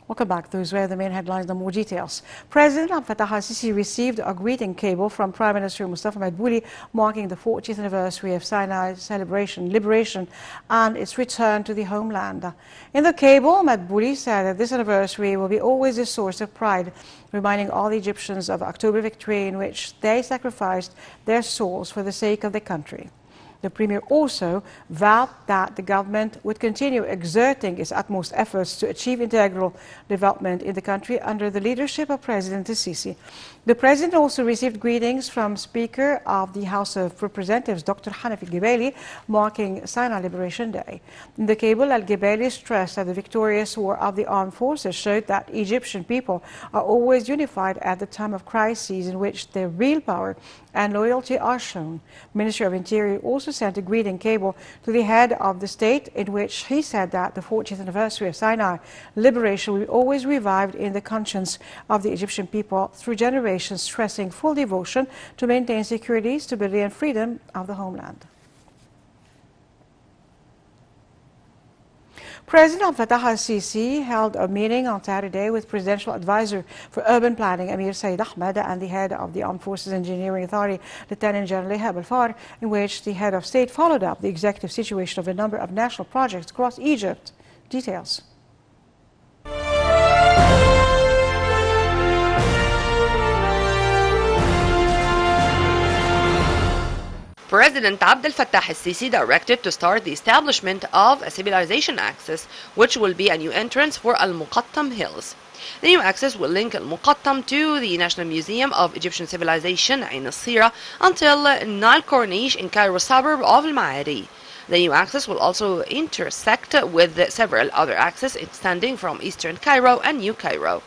Welcome back. Those were the main headlines. More details. President Abdel Fattah al-Sisi received a greeting cable from Prime Minister Mustafa Madbouli marking the 40th anniversary of Sinai's liberation and its return to the homeland. In the cable, Madbouli said that this anniversary will be always a source of pride, reminding all the Egyptians of October victory in which they sacrificed their souls for the sake of their country. The Premier also vowed that the government would continue exerting its utmost efforts to achieve integral development in the country under the leadership of President al-Sisi. The President also received greetings from Speaker of the House of Representatives, Dr. Hanif al-Gebaili, marking Sinai Liberation Day. In the cable, al-Gebaili stressed that the victorious war of the armed forces showed that Egyptian people are always unified at the time of crises in which their real power and loyalty are shown. Minister of Interior also sent a greeting cable to the head of the state in which he said that the 40th anniversary of Sinai liberation will be always revived in the conscience of the Egyptian people through generations, stressing full devotion to maintain security, stability and freedom of the homeland. President Abdel Fattah al-Sisi held a meeting on Saturday with Presidential Advisor for Urban Planning, Amir Said Ahmed, and the head of the Armed Forces Engineering Authority, Lieutenant General Ihab al-Far, in which the head of state followed up the executive situation of a number of national projects across Egypt. Details. President Abdel Fattah al-Sisi directed to start the establishment of a civilization axis, which will be a new entrance for Al-Muqattam Hills. The new axis will link Al-Muqattam to the National Museum of Egyptian Civilization, Ain al-Sira, until Nile Corniche in Cairo suburb of Al-Ma'adi. The new axis will also intersect with several other axes extending from Eastern Cairo and New Cairo.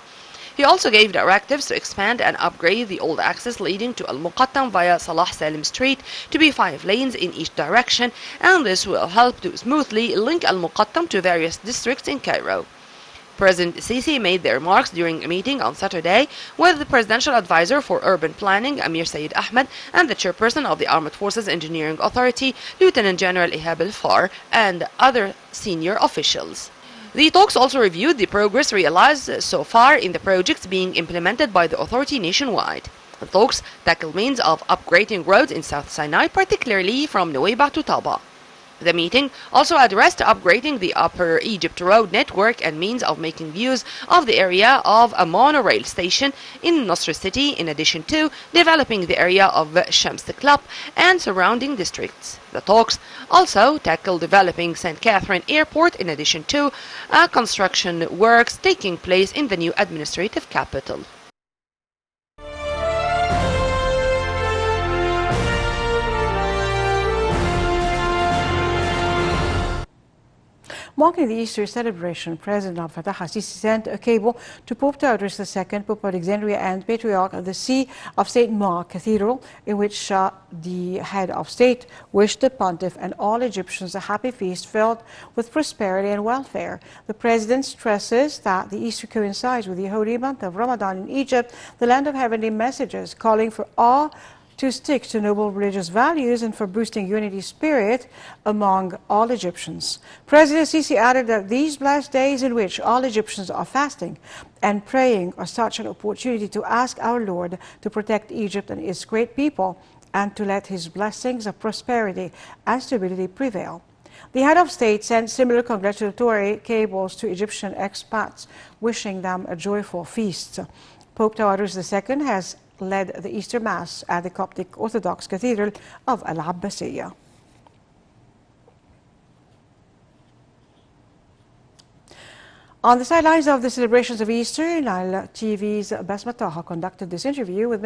He also gave directives to expand and upgrade the old axis leading to Al-Muqattam via Salah Salim Street to be 5 lanes in each direction, and this will help to smoothly link Al-Muqattam to various districts in Cairo. President Sisi made the remarks during a meeting on Saturday with the Presidential Advisor for Urban Planning, Amir Said Ahmed, and the Chairperson of the Armed Forces Engineering Authority, Lieutenant General Ihab al-Far, and other senior officials. The talks also reviewed the progress realized so far in the projects being implemented by the authority nationwide. The talks tackle means of upgrading roads in South Sinai, particularly from Nuweiba to Taba. The meeting also addressed upgrading the Upper Egypt road network and means of making use of the area of a monorail station in Nasr City, in addition to developing the area of Shams Club and surrounding districts. The talks also tackle developing St. Catherine Airport, in addition to construction works taking place in the new administrative capital. Marking the Easter celebration, President Abdel Fattah al-Sisi sent a cable to Pope Theodorus II, Pope of Alexandria and Patriarch of the See of St. Mark Cathedral, in which the head of state wished the pontiff and all Egyptians a happy feast filled with prosperity and welfare. The President stresses that the Easter coincides with the holy month of Ramadan in Egypt, the land of heavenly messages, calling for all to stick to noble religious values and for boosting unity spirit among all Egyptians. President Sisi added that these blessed days in which all Egyptians are fasting and praying are such an opportunity to ask our Lord to protect Egypt and its great people and to let his blessings of prosperity and stability prevail. The head of state sent similar congratulatory cables to Egyptian expats, wishing them a joyful feast. Pope Theodorus II has led the Easter Mass at the Coptic Orthodox Cathedral of Al-Abbasiyya. On the sidelines of the celebrations of Easter, Nile TV's Basma Taha conducted this interview with